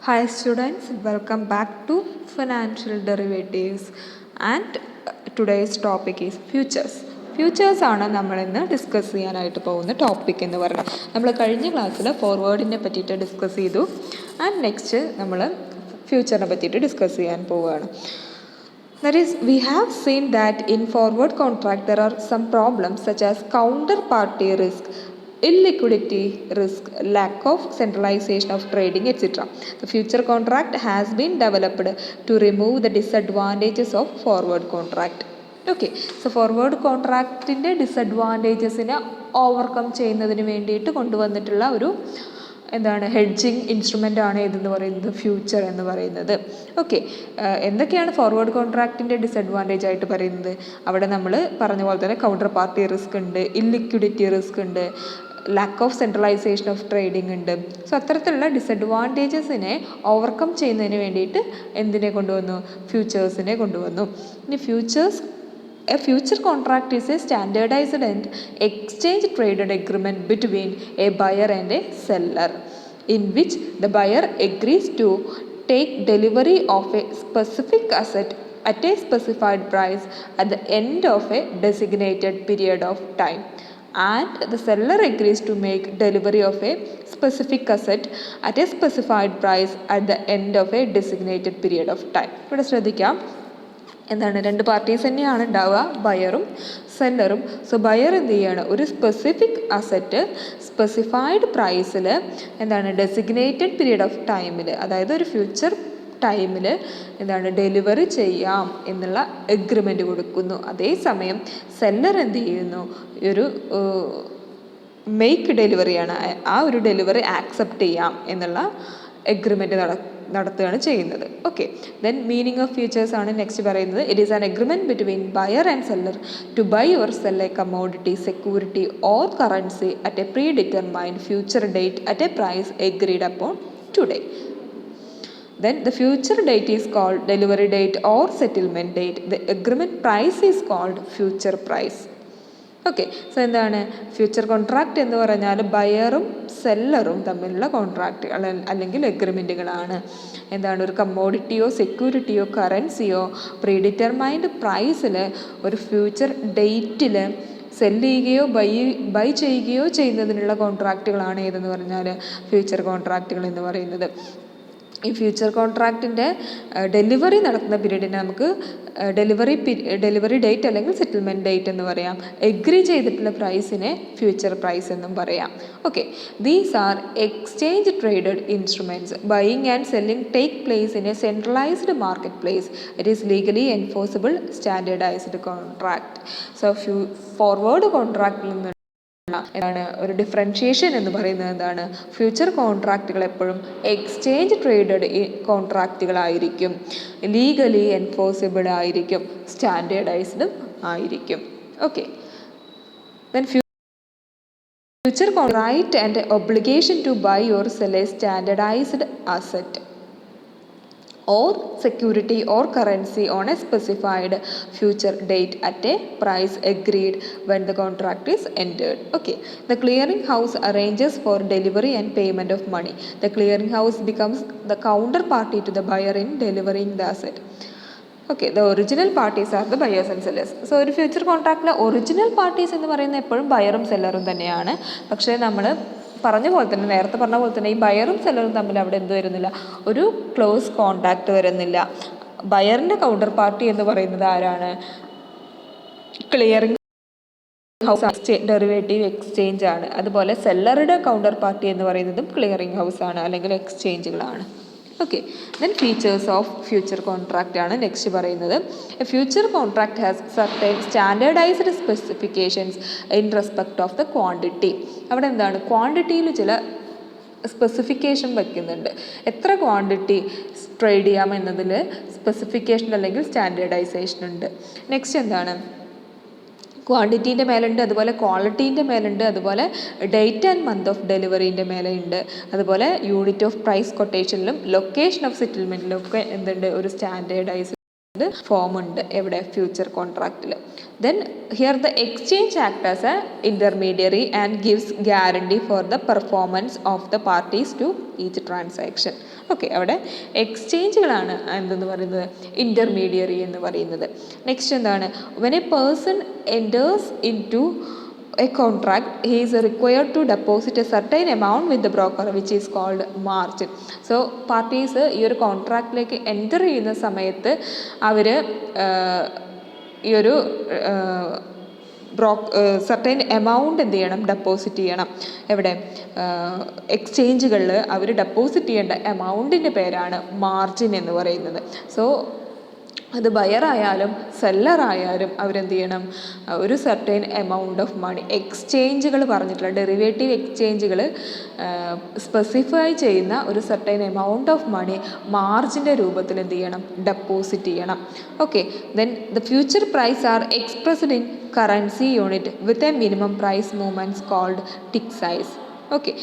Hi students, welcome back to Financial Derivatives and today's topic is futures. Futures ആണ് നമ്മളിന്ന് discuss ചെയ്യാനായിട്ട് പോകുന്ന topic എന്ന് പറയുന്നത്. നമ്മൾ കഴിഞ്ഞ ക്ലാസ്സിൽ ഫോർവേഡിനെ പറ്റിയിട്ട് ഡിസ്കസ് ചെയ്തു ആൻഡ് നെക്സ്റ്റ് നമ്മൾ ഫ്യൂച്ചറിനെ പറ്റിയിട്ട് ഡിസ്കസ് ചെയ്യാൻ പോവുകയാണ്. That is, we have seen that in forward contract there are some problems such as counterparty risk, illiquidity risk, lack of centralization of trading, etc. The future contract has been developed to remove the disadvantages of forward contract. Okay, so forward കോൺട്രാക്റ്റിൻ്റെ ഡിസഡ്വാൻറ്റേജസിനെ overcome ചെയ്യുന്നതിന് വേണ്ടിയിട്ട് കൊണ്ടുവന്നിട്ടുള്ള ഒരു hedging instrument ആണ് ഇതെന്ന് പറയുന്നത് future എന്ന് പറയുന്നത്. ഓക്കെ, എന്തൊക്കെയാണ് ഫോർവേഡ് കോൺട്രാക്റ്റിൻ്റെ ഡിസഡ്വാൻറ്റേജ് ആയിട്ട് പറയുന്നത്? അവിടെ നമ്മൾ പറഞ്ഞ പോലെ തന്നെ കൗണ്ടർ പാർട്ടി റിസ്ക് ഉണ്ട്, ഇല്ലിക്വിഡിറ്റി റിസ്ക് ഉണ്ട്, lack of centralisation of trading ഉണ്ട്. സോ അത്തരത്തിലുള്ള ഡിസഡ്വാൻറ്റേജസിനെ ഓവർകം ചെയ്യുന്നതിന് വേണ്ടിയിട്ട് എന്തിനെ കൊണ്ടുവന്നു? ഫ്യൂച്ചേഴ്സിനെ കൊണ്ടുവന്നു. ഇനി A future contract is a standardized and exchange traded agreement between a buyer and a seller, in which the buyer agrees to take delivery of a specific asset at a specified price at the end of a designated period of time, and the seller agrees to make delivery of a specific asset at a specified price at the end of a designated period of time. ഇവിടെ ശ്രദ്ധിക്കാം, രണ്ട് parties തന്നെയാണ് ഉണ്ടാവുക, ബയറും സെല്ലറും. So buyer എന്ത് ചെയ്യാണ്? ഒരു specific asset specified പ്രൈസിൽ designated period of ടൈമിൽ, അതായത് ഒരു ഫ്യൂച്ചർ ടൈമിൽ ഡെലിവറി ചെയ്യാം എന്നുള്ള എഗ്രിമെൻ്റ് കൊടുക്കുന്നു. അതേസമയം സെല്ലർ എന്ത് ചെയ്യുന്നു? ഒരു മേക്ക് ഡെലിവറിയാണ്, ആ ഒരു ഡെലിവറി ആക്സെപ്റ്റ് ചെയ്യാം എന്നുള്ള എഗ്രിമെൻ്റ് നടത്തുകയാണ് ചെയ്യുന്നത്. Okay, then meaning of futures ആണ് നെക്സ്റ്റ് പറയുന്നത്. It is an agreement between buyer and seller to buy or sell a commodity, security or currency at a predetermined future date at a price agreed upon today. Then the future date is called delivery date or settlement date. The agreement price is called future price. Okay, so future contract എന്ന് പറഞ്ഞാൽ ബയറും സെല്ലറും തമ്മിലുള്ള contract അല്ലെങ്കിൽ എഗ്രിമെൻറ്റുകളാണ്. ഒരു കമ്മോഡിറ്റിയോ സെക്യൂരിറ്റിയോ കറൻസിയോ pre determined പ്രൈസിൽ ഒരു future ഡേറ്റിൽ cell ചെയ്യുകയോ by ചെയ്യുകയോ ചെയ്യുന്നതിനുള്ള കോൺട്രാക്റ്റുകളാണ് ഏതെന്ന് പറഞ്ഞാൽ ഫ്യൂച്ചർ കോൺട്രാക്റ്റുകൾ എന്ന് പറയുന്നത്. ഈ ഫ്യൂച്ചർ കോൺട്രാക്റ്റിൻ്റെ ഡെലിവറി നടത്തുന്ന പീരീഡിനെ നമുക്ക് ഡെലിവറി ഡേറ്റ് അല്ലെങ്കിൽ സെറ്റിൽമെൻറ്റ് ഡേറ്റ് എന്ന് പറയാം. എഗ്രി ചെയ്തിട്ടുള്ള പ്രൈസിനെ ഫ്യൂച്ചർ പ്രൈസ് എന്നും പറയാം. Okay, these are exchange traded instruments. Buying and selling take place in a centralised market place. It is legally enforceable standardised contract. So forward കോൺട്രാക്റ്റിൽ നിന്ന് ഒരു ഡിഫറൻഷിയേഷൻ എന്ന് പറയുന്നത് ഫ്യൂച്ചർ കോൺട്രാക്റ്റുകൾ എപ്പോഴും എക്സ്ചേഞ്ച് ട്രേഡഡ് കോൺട്രാക്റ്റുകളായിരിക്കും, ലീഗലി എൻഫോഴ്സിബിൾ ആയിരിക്കും, സ്റ്റാൻഡേർഡൈസ്ഡും ആയിരിക്കും. Okay, then future right and obligation to buy or sell A standardised asset or security or currency on a specified future date at a price agreed when the contract is entered. Okay, the clearing house arranges for delivery and payment of money. The clearing house becomes the counterparty to the buyer in delivering the asset. Okay, the original parties are the buyers and sellers. So ഒരു future കോൺട്രാക്റ്റിലെ original parties എന്ന് പറയുന്നത് എപ്പോഴും ബയറും സെല്ലറും തന്നെയാണ്. പക്ഷേ നമ്മൾ നേരത്തെ പറഞ്ഞ പോലെ തന്നെ ഈ ബയറും സെല്ലറും തമ്മിൽ അവിടെ എന്ത് വരുന്നില്ല? ഒരു ക്ലോസ് കോണ്ടാക്ട് വരുന്നില്ല. ബയറിൻ്റെ കൗണ്ടർ പാർട്ടി എന്ന് പറയുന്നത് ആരാണ്? ക്ലിയറിംഗ് ഹൗസ്, ഡെറിവേറ്റീവ് എക്സ്ചേഞ്ച് ആണ്. അതുപോലെ സെല്ലറുടെ കൗണ്ടർ പാർട്ടി എന്ന് പറയുന്നതും ക്ലിയറിംഗ് ഹൗസ് ആണ് അല്ലെങ്കിൽ എക്സ്ചേഞ്ചുകളാണ്. Okay, then features of future contract ആണ് നെക്സ്റ്റ് പറയുന്നത്. A future contract has certain standardised specifications in respect of the quantity. അവിടെ ക്വാണ്ടിറ്റിയിൽ ചില സ്പെസിഫിക്കേഷൻ വയ്ക്കുന്നുണ്ട്. എത്ര ക്വാണ്ടിറ്റി ട്രേഡ് ചെയ്യാം എന്നതിൽ സ്പെസിഫിക്കേഷൻ അല്ലെങ്കിൽ സ്റ്റാൻഡേർഡൈസേഷൻ ഉണ്ട്. നെക്സ്റ്റ് ക്വാണ്ടിറ്റീൻ്റെ മേലുണ്ട്, അതുപോലെ ക്വാളിറ്റീൻ്റെ മേലുണ്ട്, അതുപോലെ ഡേറ്റ് ആൻഡ് മന്ത് ഓഫ് ഡെലിവറീൻ്റെ മേലെ ഉണ്ട്, അതുപോലെ യൂണിറ്റ് ഓഫ് പ്രൈസ് കൊട്ടേഷനിലും ലൊക്കേഷൻ ഓഫ് സെറ്റിൽമെൻറ്റിലും ഒക്കെ ഒരു സ്റ്റാൻഡേർഡൈസ് ഫോം ഉണ്ട് എവിടെ, ഫ്യൂച്ചർ കോൺട്രാക്റ്റിൽ. Then here the exchange act as a intermediary and gives guarantee for the performance of the parties to each transaction. Okay, അവിടെ എക്സ്ചേഞ്ചുകളാണ് എന്തെന്ന് പറയുന്നത്, ഇൻ്റർമീഡിയറി എന്ന് പറയുന്നത്. നെക്സ്റ്റ് എന്താണ്, when a person enters into a contract, he is required to deposit a certain amount with the broker which is called margin. So parties ഈ ഒരു കോൺട്രാക്റ്റിലേക്ക് enter ചെയ്യുന്ന സമയത്ത് അവർ ഈ ഒരു സർട്ടൈൻ എമൗണ്ട് എന്ത് ചെയ്യണം, ഡെപ്പോസിറ്റ് ചെയ്യണം. എവിടെ, എക്സ്ചേഞ്ചുകളിൽ അവർ ഡെപ്പോസിറ്റ് ചെയ്യേണ്ട എമൗണ്ടിൻ്റെ പേരാണ് മാർജിൻ എന്ന് പറയുന്നത്. സോ അത് ബയറായാലും സെല്ലറായാലും അവരെന്ത് ചെയ്യണം, ഒരു സർട്ടൈൻ എമൗണ്ട് ഓഫ് മണി, എക്സ്ചേഞ്ചുകൾ പറഞ്ഞിട്ടുള്ള ഡെറിവേറ്റീവ് എക്സ്ചേഞ്ചുകൾ സ്പെസിഫൈ ചെയ്യുന്ന ഒരു സർട്ടൈൻ എമൗണ്ട് ഓഫ് മണി മാർജിൻ്റെ രൂപത്തിൽ എന്ത് ചെയ്യണം, ഡെപ്പോസിറ്റ് ചെയ്യണം. Okay, then the future price are expressed in currency unit with a minimum price movements called tick size. Okay,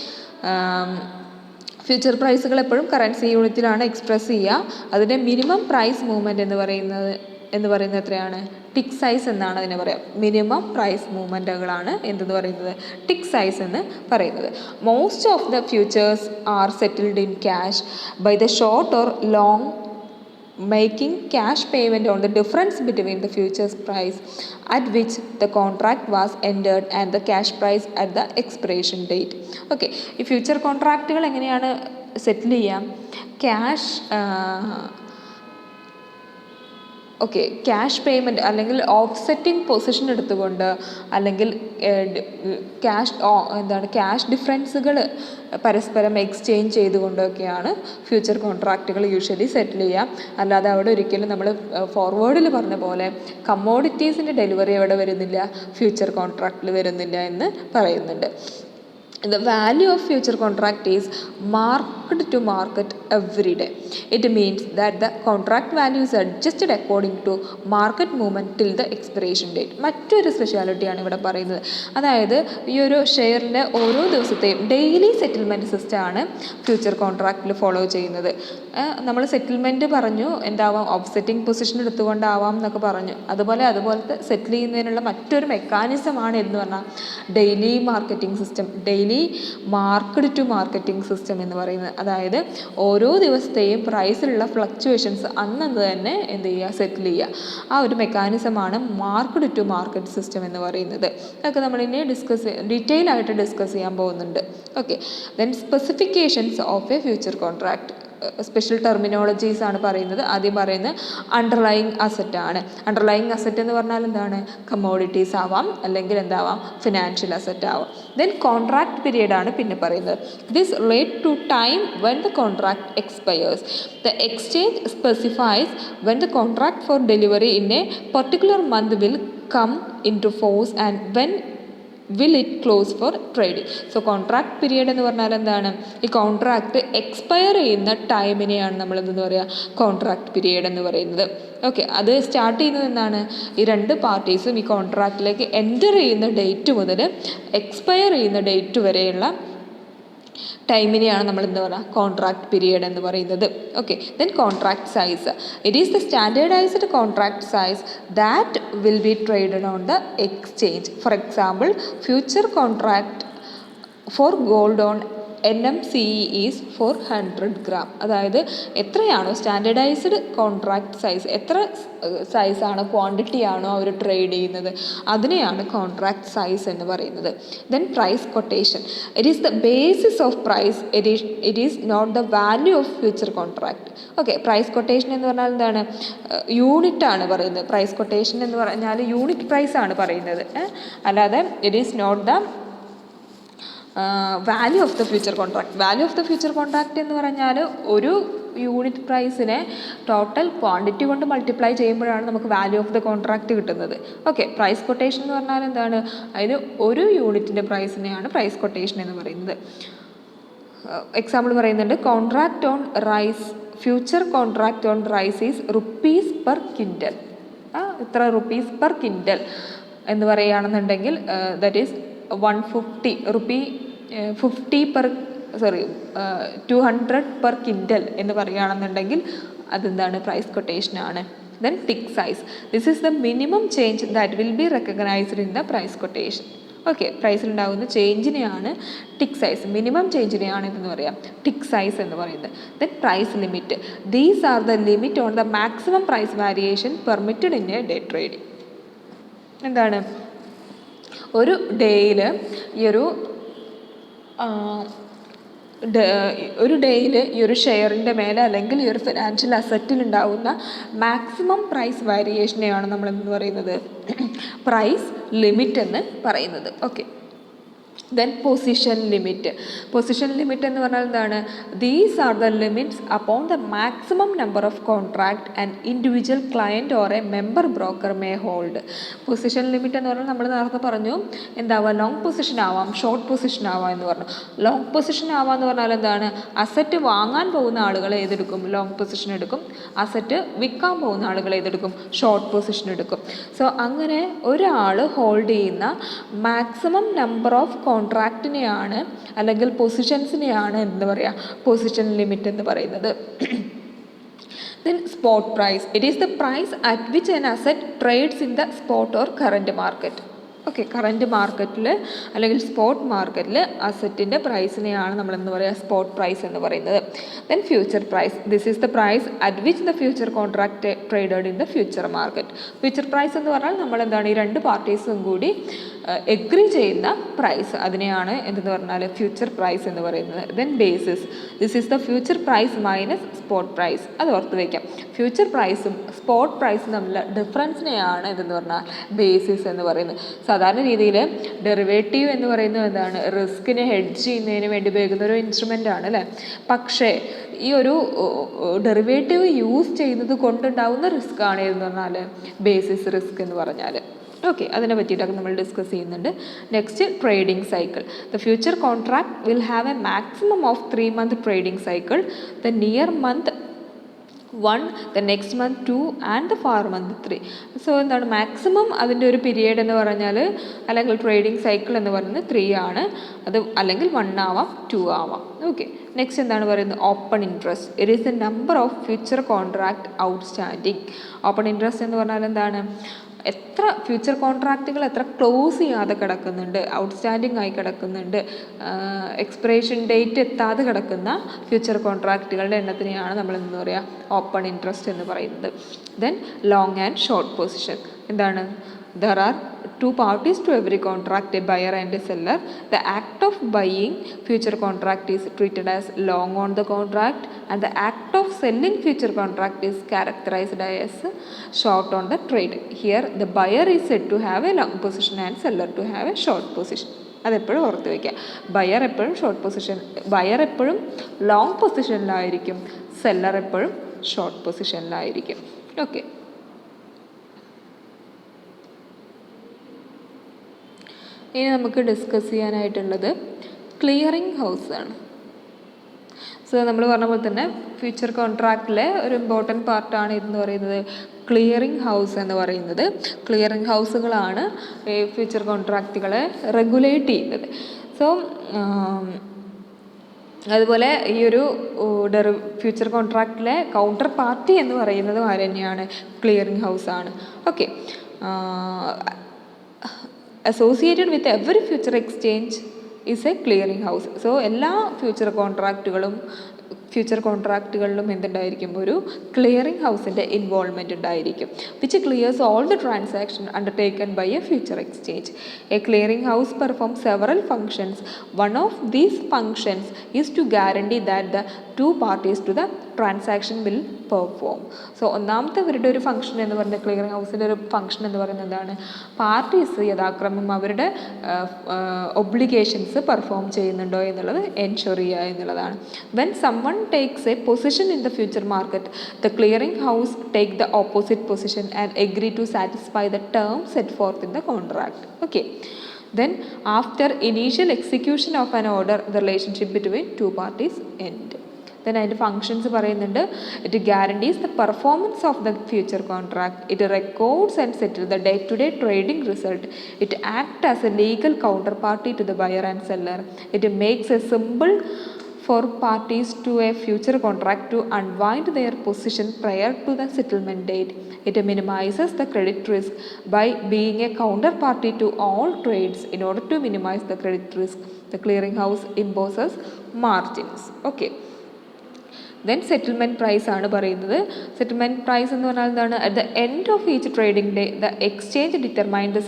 future പ്രൈസുകൾ എപ്പോഴും കറൻസി യൂണിറ്റിലാണ് എക്സ്പ്രസ് ചെയ്യുക. അതിൻ്റെ മിനിമം പ്രൈസ് മൂവ്മെൻറ്റ് എന്ന് പറയുന്നത് എത്രയാണ്, ടിക്ക് സൈസ് എന്നാണ് അതിനെ പറയുക. മിനിമം പ്രൈസ് മൂവ്മെൻറ്റുകളാണ് എന്തെന്ന് പറയുന്നത്, ടിക്ക് സൈസ് എന്ന് പറയുന്നത്. Most of the futures are settled in cash by the short or long making cash payment on the difference between the futures price at which the contract was entered and the cash price at the expiration date. Okay, ഈ future കോൺട്രാക്റ്റുകൾ എങ്ങനെയാണ് സെറ്റിൽ ചെയ്യാം, cash payment അല്ലെങ്കിൽ offsetting position എടുത്തുകൊണ്ട്, അല്ലെങ്കിൽ cash ഡിഫറൻസുകൾ പരസ്പരം exchange ചെയ്തുകൊണ്ടൊക്കെയാണ് future കോൺട്രാക്റ്റുകൾ usually സെറ്റിൽ ചെയ്യാം. അല്ലാതെ അവിടെ ഒരിക്കലും നമ്മൾ ഫോർവേഡിൽ പറഞ്ഞ പോലെ കമ്മോഡിറ്റീസിൻ്റെ ഡെലിവറി അവിടെ വരുന്നില്ല, ഫ്യൂച്ചർ കോൺട്രാക്റ്റിൽ വരുന്നില്ല എന്ന് പറയുന്നുണ്ട്. The value of future contract is marked to market every day. It means that the contract value is adjusted according to market movement till the expiration date. മറ്റൊരു സ്പെഷ്യാലിറ്റിയാണ് ഇവിടെ പറയുന്നത്. അതായത് ഈ ഒരു ഷെയറിൻ്റെ ഓരോ ദിവസത്തെയും ഡെയിലി സെറ്റിൽമെൻറ്റ് സിസ്റ്റമാണ് ഫ്യൂച്ചർ കോൺട്രാക്റ്റിൽ ഫോളോ ചെയ്യുന്നത്. നമ്മൾ സെറ്റിൽമെൻറ്റ് പറഞ്ഞു, എന്താവാം, ഓഫ്സെറ്റിംഗ് പൊസിഷൻ എടുത്തുകൊണ്ടാവാം എന്നൊക്കെ പറഞ്ഞു. അതുപോലത്തെ സെറ്റിൽ ചെയ്യുന്നതിനുള്ള മറ്റൊരു മെക്കാനിസമാണ് എന്ന് പറഞ്ഞാൽ daily marketing system, daily market to marketing system എന്ന് പറയുന്നത്. അതായത് ഓരോ ദിവസത്തെയും പ്രൈസിലുള്ള ഫ്ലക്ച്വേഷൻസ് അന്ന് തന്നെ എന്ത് ചെയ്യുക, സെറ്റിൽ ചെയ്യുക. ആ ഒരു മെക്കാനിസമാണ് മാർക്കറ്റ് ടു മാർക്കറ്റ് സിസ്റ്റം എന്ന് പറയുന്നത്. അതൊക്കെ നമ്മളിനി ഡീറ്റെയിൽ ആയിട്ട് ഡിസ്കസ് ചെയ്യാൻ പോകുന്നുണ്ട്. Okay, then specifications of a future contract, special terminologies ആണ് പറയുന്നത്. ആദ്യം പറയുന്നത് അണ്ടർലൈങ് അസറ്റ് ആണ്. അണ്ടർലൈങ് അസറ്റ് എന്ന് പറഞ്ഞാൽ എന്താണ്, കമ്മോഡിറ്റീസ് ആവാം, അല്ലെങ്കിൽ എന്താവാം, ഫിനാൻഷ്യൽ അസറ്റ് ആവാം. ദെൻ കോൺട്രാക്ട് പീരിയഡ് ആണ് പിന്നെ പറയുന്നത്. This relate to time when the contract expires. The exchange specifies when the contract for delivery in A particular month will come into force and when will it close for trading. So contract period എന്ന് പറഞ്ഞാൽ എന്താണ്, ഈ contract expire ചെയ്യുന്ന ടൈമിനെയാണ് നമ്മൾ എന്തെന്ന് പറയുക, contract period എന്ന് പറയുന്നത്. ഓക്കെ, അത് സ്റ്റാർട്ട് ചെയ്യുന്നത് എന്താണ്, ഈ രണ്ട് പാർട്ടീസും ഈ കോൺട്രാക്റ്റിലേക്ക് എൻ്റർ ചെയ്യുന്ന ഡേറ്റ് മുതൽ എക്സ്പയർ ചെയ്യുന്ന ഡേറ്റ് വരെയുള്ള ടൈമിനെയാണ് നമ്മൾ എന്താ പറയുക, കോൺട്രാക്ട് പീരിയഡ് എന്ന് പറയുന്നത്. Okay, then contract size. It is the standardized contract size that will be traded on the exchange. For example, future contract for gold on NMCE is 400 gram. അതായത് എത്രയാണോ സ്റ്റാൻഡേർഡൈസ്ഡ് കോൺട്രാക്ട് സൈസ്, എത്ര സൈസാണോ quantity ആണോ അവർ trade ചെയ്യുന്നത്, അതിനെയാണ് contract size എന്ന് പറയുന്നത്. Then price quotation. It is the basis of price, it is not the value of future contract. Okay, price quotation എന്ന് പറഞ്ഞാൽ എന്താണ്, യൂണിറ്റ് ആണ് പറയുന്നത്. പ്രൈസ് കൊട്ടേഷൻ എന്ന് പറഞ്ഞാൽ യൂണിറ്റ് പ്രൈസ് ആണ് പറയുന്നത്, അല്ലാതെ it is not the value of the future contract. Value of the future contract എന്ന് പറഞ്ഞാൽ ഒരു യൂണിറ്റ് പ്രൈസിനെ ടോട്ടൽ ക്വാണ്ടിറ്റി കൊണ്ട് മൾട്ടിപ്ലൈ ചെയ്യുമ്പോഴാണ് നമുക്ക് വാല്യൂ ഓഫ് ദ കോൺട്രാക്ട് കിട്ടുന്നത്. ഓക്കെ, പ്രൈസ് കൊട്ടേഷൻ എന്ന് പറഞ്ഞാൽ എന്താണ്, അതിന് ഒരു യൂണിറ്റിൻ്റെ പ്രൈസിനെയാണ് പ്രൈസ് കൊട്ടേഷൻ എന്ന് പറയുന്നത്. എക്സാമ്പിൾ പറയുന്നുണ്ട്, contract on rice, future contract on rice is rupees per quintal. ഇത്ര റുപ്പീസ് പെർ ക്വിൻ്റൽ എന്ന് പറയുകയാണെന്നുണ്ടെങ്കിൽ that is 150 rupee 200 per quintal എന്ന് പറയുകയാണെന്നുണ്ടെങ്കിൽ അതെന്താണ്, പ്രൈസ് കൊട്ടേഷനാണ്. Then tick size. This is the minimum change that will be recognized in the price quotation. Okay, പ്രൈസിലുണ്ടാകുന്ന ചേഞ്ചിനെയാണ് tick size, minimum ചേഞ്ചിനെയാണ് ഇതെന്ന് പറയാം ടിക്ക് സൈസ് എന്ന് പറയുന്നത്. Then price limit. These are the limit on the maximum price variation permitted in a day trading. എന്താണ്, ഒരു ഡേയിൽ ഈ ഒരു ഷെയറിൻ്റെ മേലെ അല്ലെങ്കിൽ ഈ ഒരു ഫിനാൻഷ്യൽ അസറ്റിലുണ്ടാകുന്ന മാക്സിമം പ്രൈസ് വേരിയേഷനെയാണ് നമ്മൾ എന്ന് പറയുന്നത് പ്രൈസ് ലിമിറ്റ് എന്ന് പറയുന്നത്. Okay, then position limit. Position limit എന്ന് പറഞ്ഞാൽ എന്താണ്, these are the limits upon the maximum number of contract and individual client or A member broker may hold. Position limit എന്ന് പറഞ്ഞാൽ നമ്മൾ നേരത്തെ പറഞ്ഞു എന്താവുക, ലോങ് പൊസിഷൻ ആവാം, ഷോർട്ട് പൊസിഷൻ ആവാം എന്ന് പറഞ്ഞു. ലോങ് പൊസിഷൻ ആവാമെന്ന് പറഞ്ഞാൽ എന്താണ്, അസറ്റ് വാങ്ങാൻ പോകുന്ന ആളുകൾ ഏതെടുക്കും, ലോങ് പൊസിഷൻ എടുക്കും. അസറ്റ് വിൽക്കാൻ പോകുന്ന ആളുകൾ ഏതെടുക്കും, ഷോർട്ട് പൊസിഷൻ എടുക്കും. സോ അങ്ങനെ ഒരാൾ ഹോൾഡ് ചെയ്യുന്ന മാക്സിമം നമ്പർ ഓഫ് കോൺട്രാക്റ്റിനെയാണ് അല്ലെങ്കിൽ പൊസിഷൻസിനെയാണ് എന്താ പറയുക, പൊസിഷൻ ലിമിറ്റ് എന്ന് പറയുന്നത്. Then spot price. It is the price at which an asset trades in the spot or current market. Okay, current മാർക്കറ്റിൽ അല്ലെങ്കിൽ സ്പോട്ട് മാർക്കറ്റിൽ അസറ്റിൻ്റെ പ്രൈസിനെയാണ് നമ്മളെന്ന് പറയുക സ്പോട്ട് പ്രൈസ് എന്ന് പറയുന്നത്. Then future price. This is the price at which the future contract traded in the future market. Future price എന്ന് പറഞ്ഞാൽ നമ്മളെന്താണ്, ഈ രണ്ട് പാർട്ടീസും കൂടി എഗ്രി ചെയ്യുന്ന പ്രൈസ്, അതിനെയാണ് എന്തെന്ന് പറഞ്ഞാൽ ഫ്യൂച്ചർ പ്രൈസ് എന്ന് പറയുന്നത്. Then basis. This is the future price minus spot price. അത് ഓർത്ത് വയ്ക്കാം. ഫ്യൂച്ചർ പ്രൈസും സ്പോട്ട് പ്രൈസും തമ്മിലുള്ള ഡിഫറൻസിനെയാണ് എന്തെന്ന് പറഞ്ഞാൽ ബേസിസ് എന്ന് പറയുന്നത്. സാധാരണ രീതിയിൽ ഡെറിവേറ്റീവ് എന്ന് പറയുന്നത് എന്താണ്, റിസ്കിനെ ഹെഡ്ജ് ചെയ്യുന്നതിന് വേണ്ടി ഉപയോഗിക്കുന്ന ഒരു ഇൻസ്ട്രുമെൻ്റ് ആണ് അല്ലേ. പക്ഷേ ഈ ഒരു ഡെറിവേറ്റീവ് യൂസ് ചെയ്യുന്നത് കൊണ്ടുണ്ടാകുന്ന റിസ്ക് ആണ് എന്ന് പറഞ്ഞാൽ ബേസിസ് റിസ്ക് എന്ന് പറഞ്ഞാൽ. ഓക്കെ, അതിനെ പറ്റിയിട്ടൊക്കെ നമ്മൾ ഡിസ്കസ് ചെയ്യുന്നുണ്ട്. Next, trading cycle. The future contract will have A maximum of 3 month trading cycle. The near month 1, the next month 2 and the far month 3. So എന്താണ് മാക്സിമം അതിൻ്റെ ഒരു പീരിയഡ് എന്ന് പറഞ്ഞാൽ അല്ലെങ്കിൽ ട്രേഡിംഗ് സൈക്കിൾ എന്ന് പറയുന്നത് 3 ആണ്. അത് അല്ലെങ്കിൽ 1 ആവാം 2 ആവാം. ഓക്കെ, നെക്സ്റ്റ് എന്താണ് പറയുന്നത്, open interest. It is the number of future contract outstanding. Open interest എന്ന് പറഞ്ഞാൽ എന്താണ്, എത്ര ഫ്യൂച്ചർ കോൺട്രാക്റ്റുകൾ എത്ര ക്ലോസ് ചെയ്യാതെ കിടക്കുന്നുണ്ട്, ഔട്ട്സ്റ്റാൻഡിങ് ആയി കിടക്കുന്നുണ്ട്, എക്സ്പിറേഷൻ ഡേറ്റ് എത്താതെ കിടക്കുന്ന ഫ്യൂച്ചർ കോൺട്രാക്റ്റുകളുടെ എണ്ണത്തിനെയാണ് നമ്മൾ എന്താ പറയുക ഓപ്പൺ ഇൻട്രസ്റ്റ് എന്ന് പറയുന്നത്. Then long and short position. എന്താണ്, there are 2 parties to every contract, a buyer and a seller. The act of buying future contract is treated as long on the contract, and the act of selling future contract is characterized as short on the trade. Here the buyer is said to have a long position and seller to have a short position. അതെപ്പോഴും ഓർത്ത് വയ്ക്കുക. Buyer എപ്പോഴും short position, buyer എപ്പോഴും long പൊസിഷനിലായിരിക്കും, seller എപ്പോഴും short പൊസിഷനിലായിരിക്കും. Okay, ഇനി നമുക്ക് discuss ചെയ്യാനായിട്ടുള്ളത് clearing house ആണ്. So നമ്മൾ പറഞ്ഞ പോലെ തന്നെ ഫ്യൂച്ചർ കോൺട്രാക്റ്റിലെ ഒരു ഇമ്പോർട്ടൻറ്റ് പാർട്ടാണ് ഇതെന്ന് പറയുന്നത് ക്ലിയറിംഗ് ഹൗസ് എന്ന് പറയുന്നത്. ക്ലിയറിംഗ് ഹൗസുകളാണ് ഈ ഫ്യൂച്ചർ കോൺട്രാക്റ്റുകളെ റെഗുലേറ്റ് ചെയ്യുന്നത്. സോ അതുപോലെ ഈ ഒരു ഫ്യൂച്ചർ കോൺട്രാക്റ്റിലെ കൗണ്ടർ പാർട്ടി എന്ന് പറയുന്നത് ആര് തന്നെയാണ്, ക്ലിയറിംഗ് ഹൗസ് ആണ്. Okay, associated with every future exchange is a clearing house. സോ എല്ലാ ഫ്യൂച്ചർ കോൺട്രാക്റ്റുകളിലും എന്തുണ്ടായിരിക്കും, ഒരു ക്ലിയറിംഗ് ഹൗസിൻ്റെ ഇൻവോൾവ്മെൻറ്റ് ഉണ്ടായിരിക്കും. Which clears all the transaction undertaken by a future exchange. A clearing house perform several functions. One of these functions is to guarantee that the 2 parties to the transaction will perform. സോ ഒന്നാമത്തെ അവരുടെ ഒരു function എന്ന് പറയുന്നത്, clearing ഹൗസിൻ്റെ ഒരു function എന്ന് പറയുന്നത് എന്താണ്, പാർട്ടീസ് യഥാക്രമം അവരുടെ ഒബ്ലിഗേഷൻസ് പെർഫോം ചെയ്യുന്നുണ്ടോ എന്നുള്ളത് എൻഷുർ ചെയ്യുക എന്നുള്ളതാണ്. When someone takes a position in the future market, the clearing house take the opposite position and agree to satisfy the terms set forth in the contract. Okay, then after initial execution of an order, the relationship between 2 parties end. then അതിൻ്റെ functions പറയുന്നുണ്ട്. It guarantees the performance of the future contract. It records and settle the day to day trading result. It act as a legal counter party to the buyer and seller. It makes a simple for parties to a future contract to unwind their position prior to the settlement date. It minimizes the credit risk by being a counterparty to all trades. In order to minimize the credit risk, the clearinghouse imposes margins. Okay. Then settlement price ആണ് പറയുന്നത്. Settlement price എന്ന് പറഞ്ഞാൽ എന്താണ്? At the end of each trading day the exchange determine the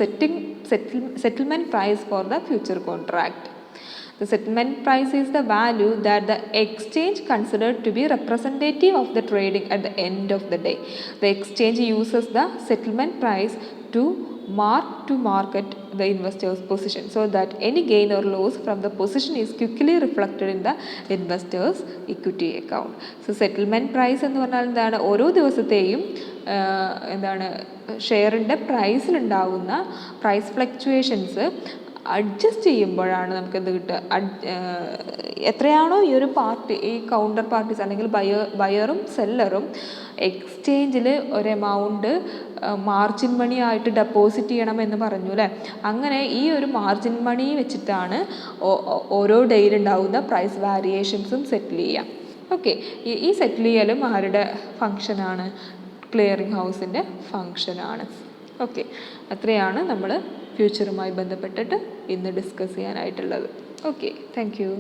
settlement price for the future contract. The settlement price is the value that the exchange considered to be representative of the trading at the end of the day. The exchange uses the settlement price to market the investor's position so that any gain or loss from the position is quickly reflected in the investor's equity account. So settlement price എന്ന് പറഞ്ഞാൽ എന്താണ്? ഓരോ ദിവസത്തെയും എന്താണ് ഷെയറിൻ്റെ പ്രൈസിലുണ്ടാകുന്ന price fluctuations adjust ചെയ്യുമ്പോഴാണ് നമുക്കെന്ത് കിട്ടുക? എത്രയാണോ ഈ ഒരു പാർട്ടി, ഈ കൗണ്ടർ പാർട്ടീസ് അല്ലെങ്കിൽ ബയറും സെല്ലറും എക്സ്ചേഞ്ചിൽ ഒരു എമൗണ്ട് മാർജിൻ മണി ആയിട്ട് ഡെപ്പോസിറ്റ് ചെയ്യണം എന്ന് പറഞ്ഞു അല്ലേ? അങ്ങനെ ഈ ഒരു മാർജിൻ മണി വെച്ചിട്ടാണ് ഓരോ ഡേയിലുണ്ടാകുന്ന പ്രൈസ് വേരിയേഷൻസും സെറ്റിൽ ചെയ്യാം. ഓക്കെ, ഈ സെറ്റിൽ ചെയ്യലും ആരുടെ ഫങ്ഷനാണ്? ക്ലിയറിംഗ് ഹൗസിൻ്റെ ഫങ്ഷനാണ്. ഓക്കെ, അത്രയാണ് നമ്മൾ ഫ്യൂച്ചറുമായി ബന്ധപ്പെട്ടിട്ട് ഇന്ന് ഡിസ്കസ് ചെയ്യാനായിട്ടുള്ളത്. Okay, thank U.